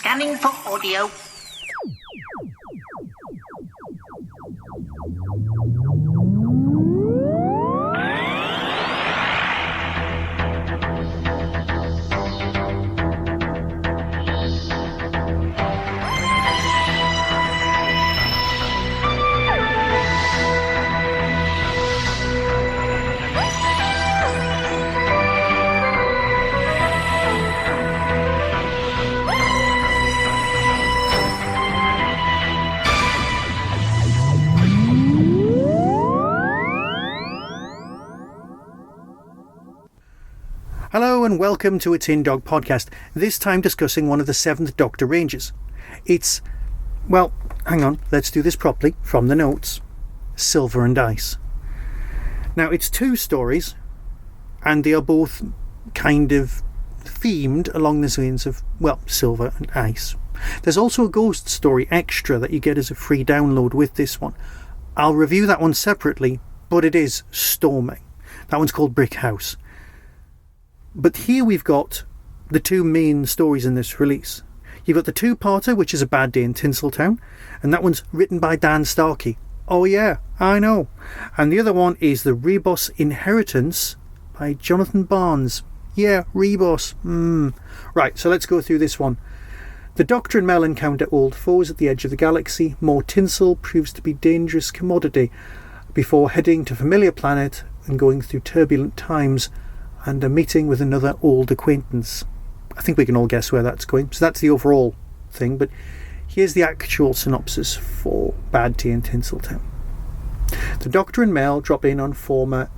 Scanning for audio. Hello and welcome to a Tin Dog podcast, this time discussing one of the 7th Doctor Ranges. It's, well, hang on, let's do this properly, from the notes. Silver and Ice. Now, it's 2 stories, and they are both kind of themed along the lines of, well, silver and ice. There's also a ghost story extra that you get as a free download with this one. I'll review that one separately, but it is storming. That one's called Brick House. But here we've got the 2 main stories in this release. You've got the 2-parter, which is A Bad Day in Tinseltown, and that one's written by Dan Starkey. Oh yeah, I know. And the other one is The Rebos Inheritance by Jonathan Barnes. Yeah, Rebos. Right, so let's go through this one. The Doctor and Mel encounter old foes at the edge of the galaxy. More tinsel proves to be dangerous commodity before heading to familiar planet and going through turbulent times and a meeting with another old acquaintance. I think we can all guess where that's going. So that's the overall thing, but here's the actual synopsis for Bad Day in Tinseltown. The Doctor and Mel drop in on former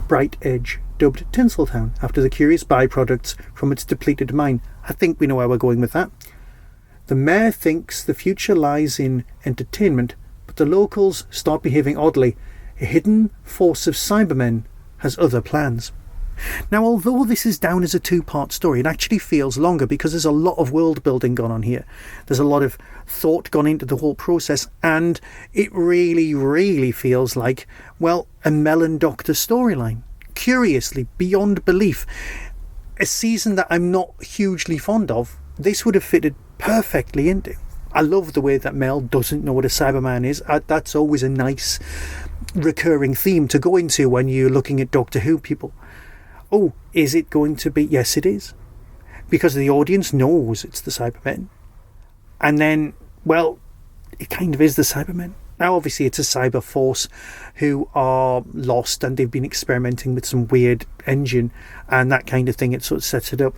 Bright Edge, dubbed Tinseltown, after the curious byproducts from its depleted mine. I think we know where we're going with that. The mayor thinks the future lies in entertainment, but the locals start behaving oddly. A hidden force of Cybermen has other plans. Now, although this is down as a 2-part story, it actually feels longer because there's a lot of world building gone on here. There's a lot of thought gone into the whole process, and it really feels like, well, a Mel and Doctor storyline. Curiously, beyond belief. A season that I'm not hugely fond of, this would have fitted perfectly into. I love the way that Mel doesn't know what a Cyberman is. That's always a nice recurring theme to go into when you're looking at Doctor Who people. Oh, is it going to be? Yes, it is. Because the audience knows it's the Cybermen. And then, well, it kind of is the Cybermen. Now, obviously, it's a cyber force who are lost and they've been experimenting with some weird engine and that kind of thing. It sort of sets it up.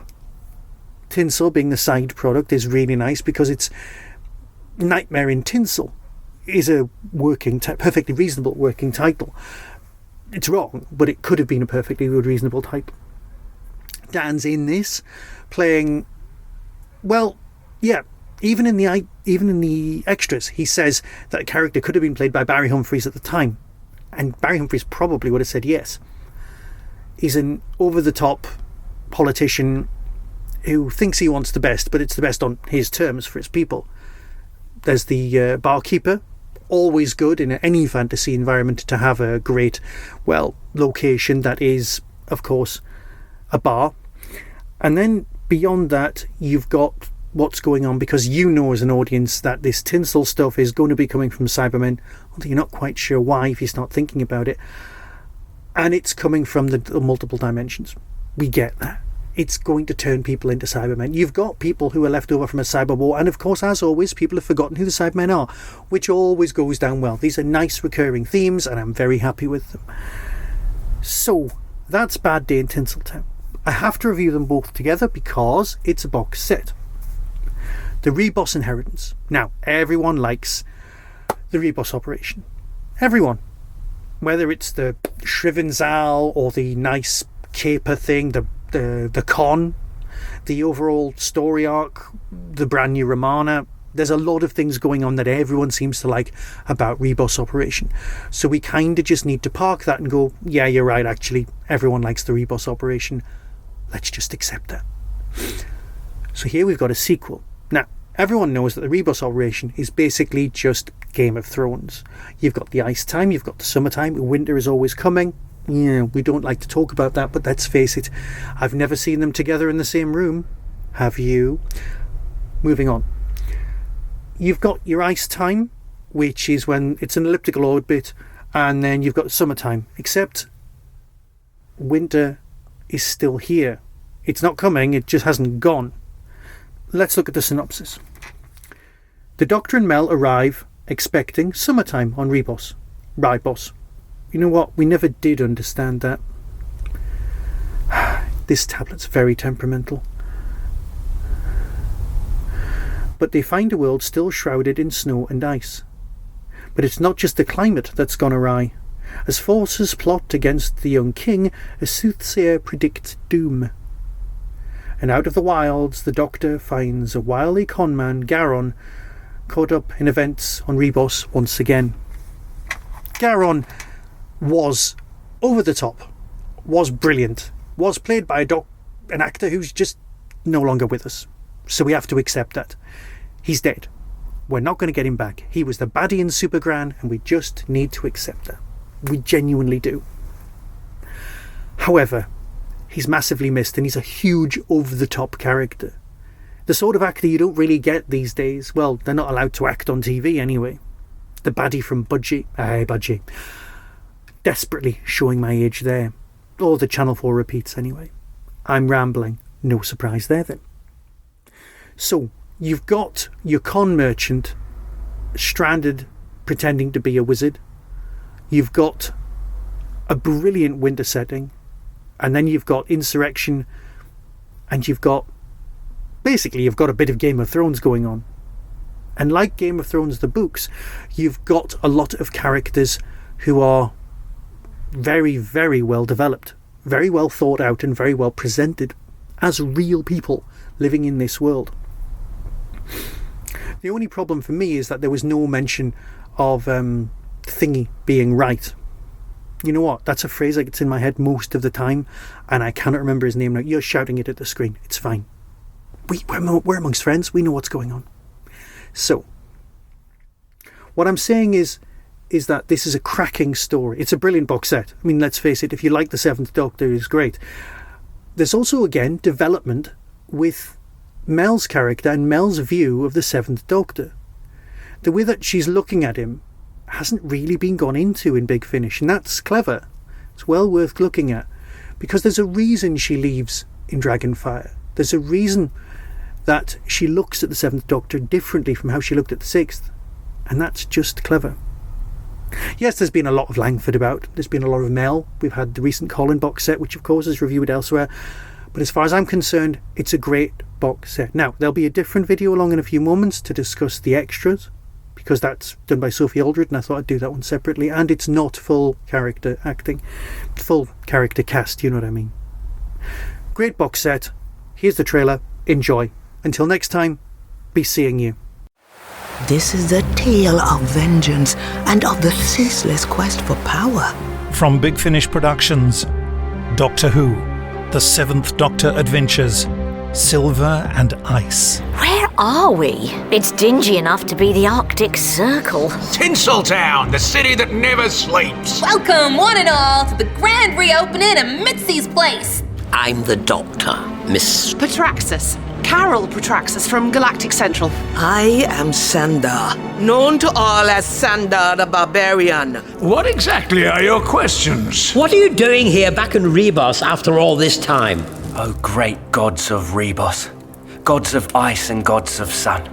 Tinsel, being the side product, is really nice because it's Nightmare in Tinsel is a perfectly reasonable working title. It's wrong, but it could have been a perfectly good, reasonable title. Dan's in this, playing, well, yeah, even in the extras, he says that a character could have been played by Barry Humphries at the time, and Barry Humphries probably would have said yes. He's an over-the-top politician who thinks he wants the best, but it's the best on his terms for his people. There's the barkeeper, always good in any fantasy environment to have a great, well, location that is, of course, a bar. And then beyond that, you've got what's going on, because you know as an audience that this tinsel stuff is going to be coming from Cybermen, although you're not quite sure why if you start thinking about it. And it's coming from the multiple dimensions. We get that. It's going to turn people into Cybermen. You've got people who are left over from a cyber war, and of course, as always, people have forgotten who the Cybermen are, which always goes down well. These are nice recurring themes, and I'm very happy with them. So, that's Bad Day in Tinseltown. I have to review them both together because it's a box set. The Rebos Inheritance. Now, everyone likes the Rebos Operation. Everyone. Whether it's the Shrivenzahl or the nice caper thing, the con, the overall story arc, the brand new Romana. There's a lot of things going on that everyone seems to like about Rebos Operation. So we kind of just need to park that and go, yeah, you're right, actually, everyone likes the Rebos Operation. Let's just accept that. So here we've got a sequel. Now, everyone knows that the Rebos Operation is basically just Game of Thrones. You've got the ice time, you've got the summertime, winter is always coming. Yeah, we don't like to talk about that, but let's face it, I've never seen them together in the same room. Have you? Moving on. You've got your ice time, which is when it's an elliptical orbit, and then you've got summertime, except winter is still here. It's not coming, it just hasn't gone. Let's look at the synopsis. The Doctor and Mel arrive expecting summertime on Ribos. You know what? We never did understand that. This tablet's very temperamental. But they find a world still shrouded in snow and ice. But it's not just the climate that's gone awry. As forces plot against the young king, a soothsayer predicts doom. And out of the wilds, the Doctor finds a wily conman, Garon, caught up in events on Ribos once again. Garon was over the top, was brilliant, was played by an actor who's just no longer with us. So we have to accept that. He's dead. We're not going to get him back. He was the baddie in Supergran, and we just need to accept that. We genuinely do. However, he's massively missed, and he's a huge over-the-top character. The sort of actor you don't really get these days. Well, they're not allowed to act on TV anyway. The baddie from Budgie. Budgie. Desperately showing my age there. Or the Channel 4 repeats anyway. I'm rambling. No surprise there then. So, you've got your con merchant stranded pretending to be a wizard. You've got a brilliant winter setting. And then you've got insurrection. And you've got a bit of Game of Thrones going on. And like Game of Thrones, the books, you've got a lot of characters who are very, very well developed, very well thought out, and very well presented as real people living in this world. The only problem for me is that there was no mention of Thingy being right. You know what? That's a phrase that gets in my head most of the time, and I cannot remember his name now. You're shouting it at the screen. It's fine. We're amongst friends. We know what's going on. So, what I'm saying is that this is a cracking story. It's a brilliant box set. I mean, let's face it, if you like the Seventh Doctor, it's great. There's also, again, development with Mel's character and Mel's view of the Seventh Doctor. The way that she's looking at him hasn't really been gone into in Big Finish, and that's clever. It's well worth looking at, because there's a reason she leaves in Dragonfire. There's a reason that she looks at the Seventh Doctor differently from how she looked at the Sixth, and that's just clever. Yes, there's been a lot of Langford about. There's been a lot of Mel. We've had the recent Colin box set, which of course is reviewed elsewhere. But as far as I'm concerned, it's a great box set. Now, there'll be a different video along in a few moments to discuss the extras, because that's done by Sophie Aldred, and I thought I'd do that one separately. And it's not full character acting, full character cast, you know what I mean. Great box set. Here's the trailer. Enjoy. Until next time, be seeing you. This is a tale of vengeance and of the ceaseless quest for power. From Big Finish Productions, Doctor Who, The Seventh Doctor Adventures, Silver and Ice. Where are we? It's dingy enough to be the Arctic Circle. Tinseltown, the city that never sleeps. Welcome, one and all, to the grand reopening of Mitzi's place. I'm the Doctor, Miss... Patraxis. Carol Patraxis from Galactic Central. I am Sandar, known to all as Sandar the Barbarian. What exactly are your questions? What are you doing here back in Rebos after all this time? Oh, great gods of Rebos. Gods of ice and gods of sun.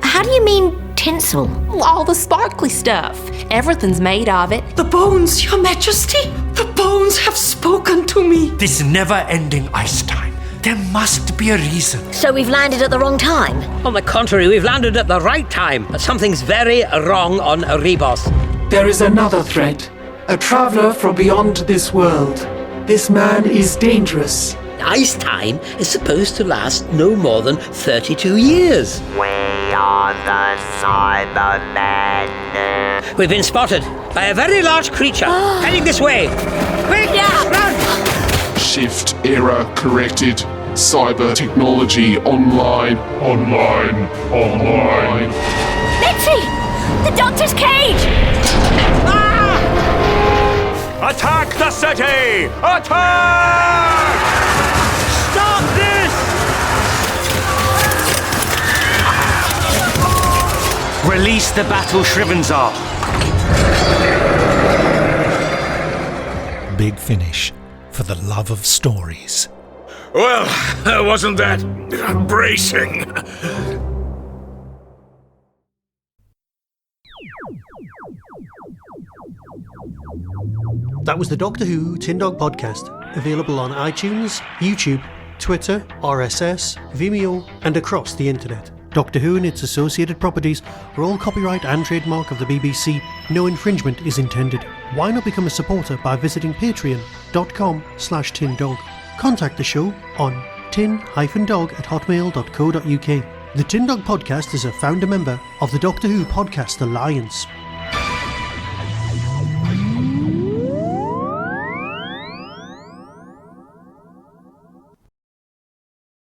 How do you mean tinsel? All the sparkly stuff. Everything's made of it. The bones, Your Majesty! The bones have spoken to me! This never-ending ice time. There must be a reason. So we've landed at the wrong time? On the contrary, we've landed at the right time. But something's very wrong on Rebos. There is another threat. A traveler from beyond this world. This man is dangerous. Ice time is supposed to last no more than 32 years. We are the Cybermen. We've been spotted by a very large creature heading this way. Quick, run! Shift error corrected. Cyber technology online. Mitzi! The Doctor's cage! Attack the city! Attack! Stop this! Release the Battle Shrivenzar. Big Finish, for the love of stories. Well, wasn't that bracing? That was the Doctor Who Tin Dog podcast, available on iTunes, YouTube, Twitter, RSS, Vimeo, and across the internet. Doctor Who and its associated properties are all copyright and trademark of the BBC. No infringement is intended. Why not become a supporter by visiting patreon.com/tindog. Contact the show on tin-dog@hotmail.co.uk. The Tin Dog podcast is a founder member of the Doctor Who Podcast Alliance.